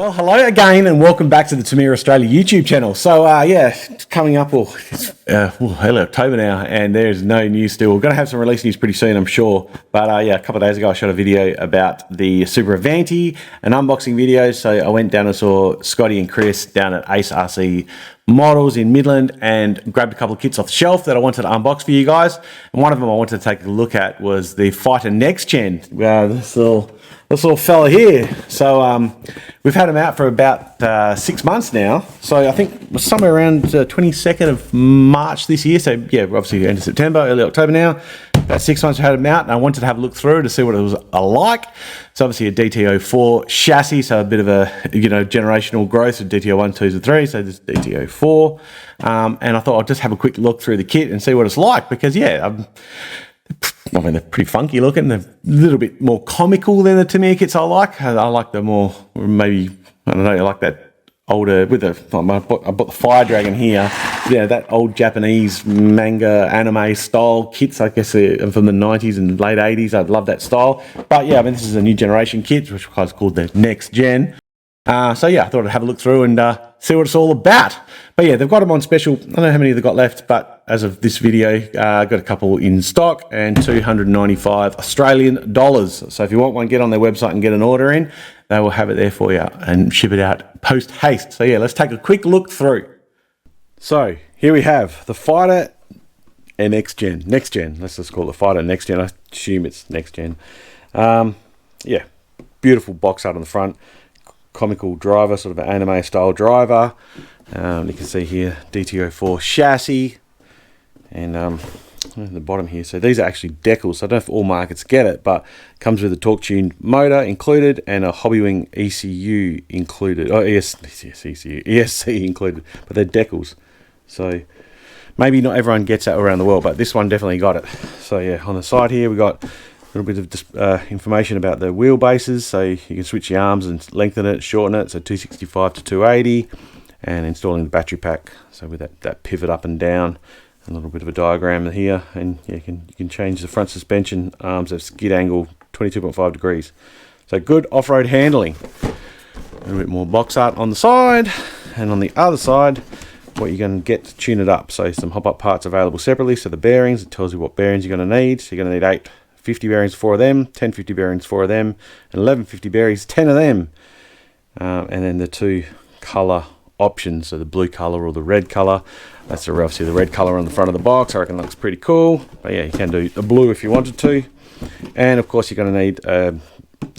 Well, hello again and welcome back to the Tamiya Australia YouTube channel. So, it's coming up, it's early October now, and there's no news still. We're going to have some release news pretty soon, I'm sure. But, a couple of days ago, I shot a video about the Super Avanti, an unboxing video. So, I went down and saw Scotty and Chris down at Ace RC Models in Midland and grabbed a couple of kits off the shelf that I wanted to unbox for you guys. And one of them I wanted to take a look at was the Fighter NXGen. This little fella here. So we've had him out for about 6 months now. So I think somewhere around 22nd of March this year. So yeah, obviously end of September, early October now. About 6 months we had him out, and I wanted to have a look through to see what it was like. So obviously a DTO4 chassis, so a bit of a generational growth of DTO1, 2s and 3s. So this is DTO4, and I thought I'd just have a quick look through the kit and see what it's like, because they're pretty funky looking. They're a little bit more comical than the Tamiya kits I like. I like the more, maybe, I don't know, I like that older, with the, I bought the Fire Dragon here. Yeah, that old Japanese manga anime style kits, I guess from the 90s and late 80s. I love that style. But yeah, this is a new generation kit, which is called the NXGen. So yeah, I thought I'd have a look through and see what it's all about. But yeah, they've got them on special. I don't know how many they've got left, but as of this video, got a couple in stock and 295 Australian dollars. So if you want one, get on their website and get an order in. They will have it there for you and ship it out post haste. So yeah, let's take a quick look through. So here we have the Fighter NXGen. Let's just call it the Fighter NXGen. I assume it's NXGen. Yeah, beautiful box art on the front. Comical driver, sort of an anime style driver. You can see here DTO4 chassis, and at the bottom here. So these are actually decals. So I don't know if all markets get it, but it comes with a torque tuned motor included and a Hobbywing ECU included. Oh, ESC included, but they're decals. So maybe not everyone gets that around the world, but this one definitely got it. So yeah, on the side here we got a little bit of information about the wheelbases, so you can switch the arms and lengthen it, shorten it, so 265 to 280, and installing the battery pack, so with that pivot up and down, a little bit of a diagram here, and yeah, you can change the front suspension arms of skid angle 22.5 degrees, so good off-road handling. A little bit more box art on the side, and on the other side, what you're going to get to tune it up, so some hop-up parts available separately, so the bearings, it tells you what bearings you're going to need, so you're going to need 8 50 bearings, 4 of them, 10 50 bearings, 4 of them, and 11 50 bearings, 10 of them. And then the two color options, so the blue color or the red color. That's obviously the red color on the front of the box. I reckon that looks pretty cool. But yeah, you can do the blue if you wanted to. And of course, you're going to need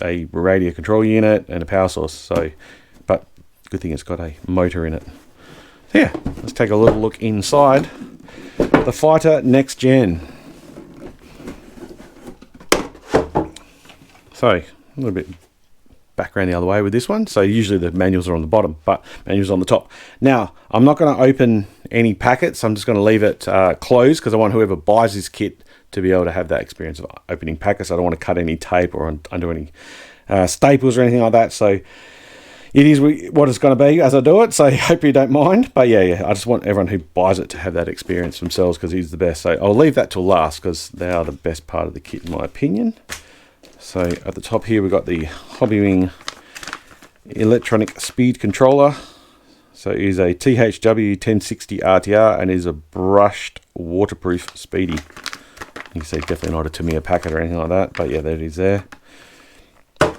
a radio control unit and a power source. So, but good thing it's got a motor in it. So yeah, let's take a little look inside the Fighter NXGen. So a little bit background the other way with this one. So usually the manuals are on the bottom, but manuals on the top. Now, I'm not going to open any packets. I'm just going to leave it closed, because I want whoever buys this kit to be able to have that experience of opening packets. I don't want to cut any tape or undo any staples or anything like that. So it is what it's going to be as I do it. So I hope you don't mind. But yeah, I just want everyone who buys it to have that experience themselves, because he's the best. So I'll leave that till last, because they are the best part of the kit in my opinion. So at the top here we've got the Hobbywing electronic speed controller. So it is a THW 1060 RTR and is a brushed waterproof speedy. You can see definitely not a Tamiya packet or anything like that, but yeah, there it is there. And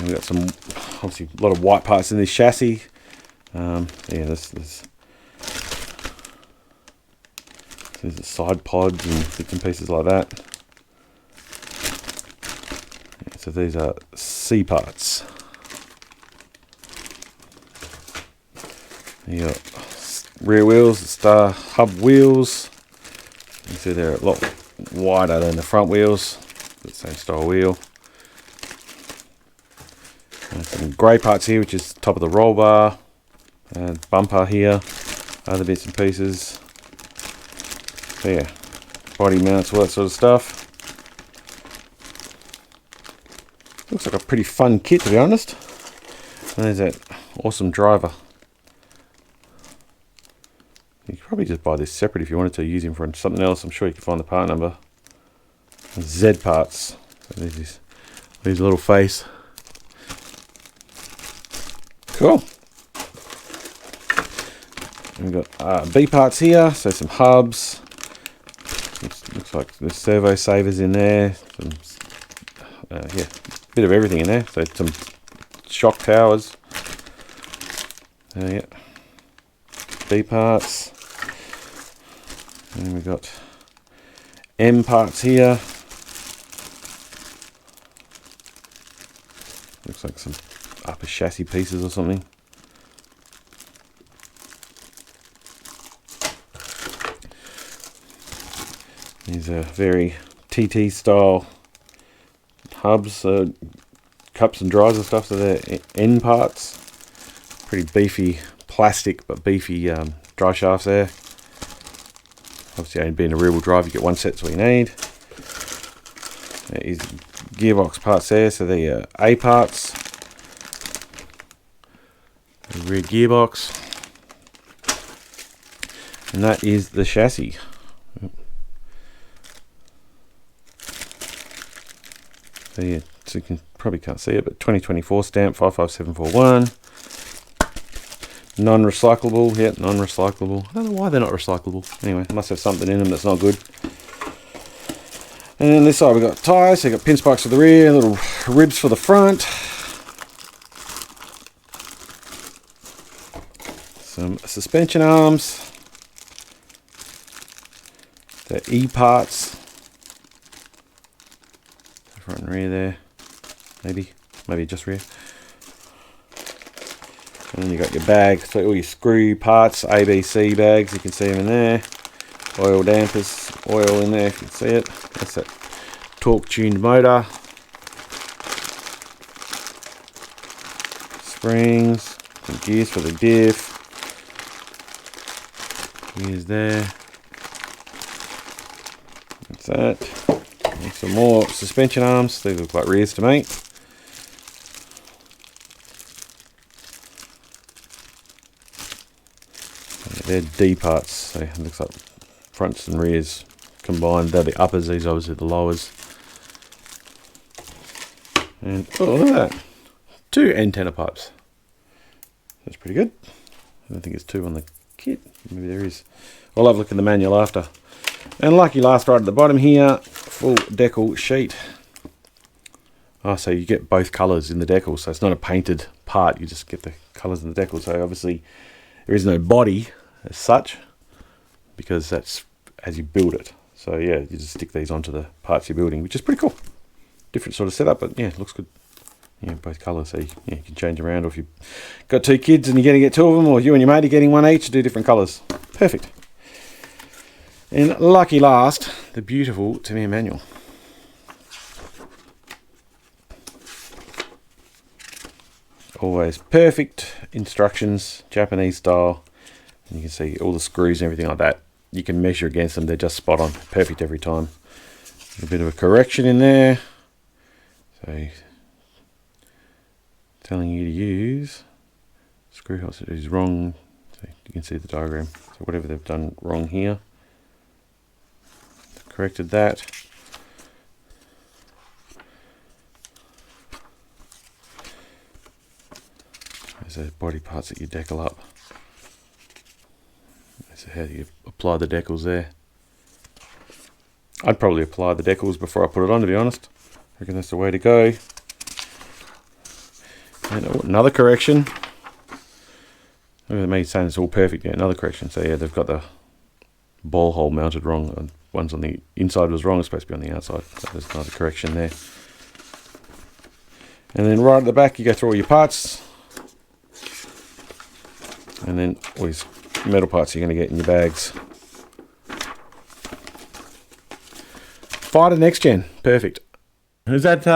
we've got some, obviously a lot of white parts in this chassis. Yeah, there's the side pods and bits and pieces like that. So these are C parts. You got rear wheels, star hub wheels. You can see they're a lot wider than the front wheels. The same style wheel. And some grey parts here, which is top of the roll bar, bumper here, other bits and pieces. So yeah, body mounts, all that sort of stuff. Looks like a pretty fun kit, to be honest. And there's that awesome driver. You could probably just buy this separate if you wanted to use him for something else. I'm sure you can find the part number. Z parts. So there's his little face. Cool. We've got B parts here, so some hubs. Looks like there's servo savers in there. Some, yeah, bit of everything in there. So some shock towers. Yeah. B parts. And we've got M parts here. Looks like some upper chassis pieces or something. These are very TT style hubs, cups and dries and stuff, so they're end parts. Pretty beefy plastic, but beefy dry shafts there. Obviously, only being a rear wheel drive, you get one set, that's what you need. There's gearbox parts there, so they're A parts. The rear gearbox. And that is the chassis. So yeah, so you can probably can't see it, but 2024 stamp 55741. Non-recyclable, yeah, non-recyclable. I don't know why they're not recyclable. Anyway, must have something in them that's not good. And then this side we've got tyres, so you've got pin spikes for the rear, little ribs for the front. Some suspension arms. The E parts. Front and rear there, maybe just rear. And then you got your bag, so all your screw parts, ABC bags, you can see them in there. Oil dampers, oil in there if you can see it. That's that torque tuned motor. Springs, some gears for the diff. Gears there. That's that. And some more suspension arms. These look like rears to me. They're D parts, so it looks like fronts and rears combined. They're the uppers, these obviously the lowers. And oh, look at that. 2 antenna pipes. That's pretty good. I don't think it's 2 on the kit. Maybe there is. I'll have a look in the manual after. And lucky last right at the bottom here, full decal sheet. Oh, so you get both colours in the decal, so it's not a painted part, you just get the colours in the decal. So obviously there is no body as such, because that's as you build it. So yeah, you just stick these onto the parts you're building, which is pretty cool. Different sort of setup, but yeah, it looks good. Yeah, both colours, so you can change around, or if you've got 2 kids and you're going to get 2 of them, or you and your mate are getting 1 each, do different colours. Perfect. And lucky last, the beautiful Tamiya manual. Always perfect instructions, Japanese style. And you can see all the screws and everything like that. You can measure against them, they're just spot on, perfect every time. A bit of a correction in there. So, telling you to use screw holes is wrong. So you can see the diagram. So whatever they've done wrong here, corrected that. There's those body parts that you decal up. So how do you apply the decals there? I'd probably apply the decals before I put it on, to be honest. I reckon that's the way to go. And another correction. Look at me saying it's all perfect. Yeah, another correction. So yeah, they've got the ball hole mounted wrong. One's on the inside was wrong. It's supposed to be on the outside. So there's another correction there. And then right at the back, you go through all your parts. And then all these metal parts you're going to get in your bags. Fighter NXGen, perfect. Is that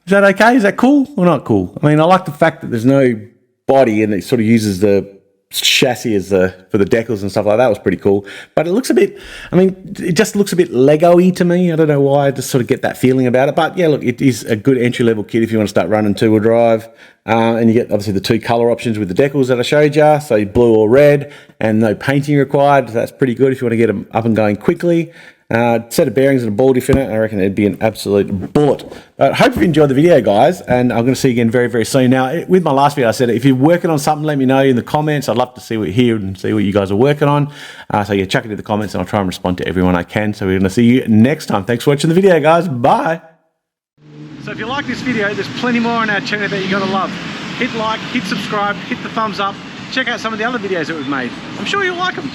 okay? Is that cool or not cool? I mean, I like the fact that there's no body and it sort of uses the chassis as for the decals and stuff like that. Was pretty cool. But it looks a bit, I mean, it just looks a bit Lego-y to me. I don't know why, I just sort of get that feeling about it. But yeah, look, it is a good entry-level kit if you want to start running 2-wheel drive. And you get obviously the 2 color options with the decals that I showed you. So blue or red, and no painting required. So that's pretty good if you want to get them up and going quickly. Set of bearings and a ball diff in it. I reckon it'd be an absolute bullet. But hope you've enjoyed the video, guys, and I'm going to see you again very, very soon. Now, with my last video, I said if you're working on something, let me know in the comments. I'd love to hear and see what you guys are working on. So yeah, chuck it in the comments, and I'll try and respond to everyone I can. So we're going to see you next time. Thanks for watching the video, guys. Bye. So if you like this video, there's plenty more on our channel that you're going to love. Hit like, hit subscribe, hit the thumbs up. Check out some of the other videos that we've made. I'm sure you'll like them.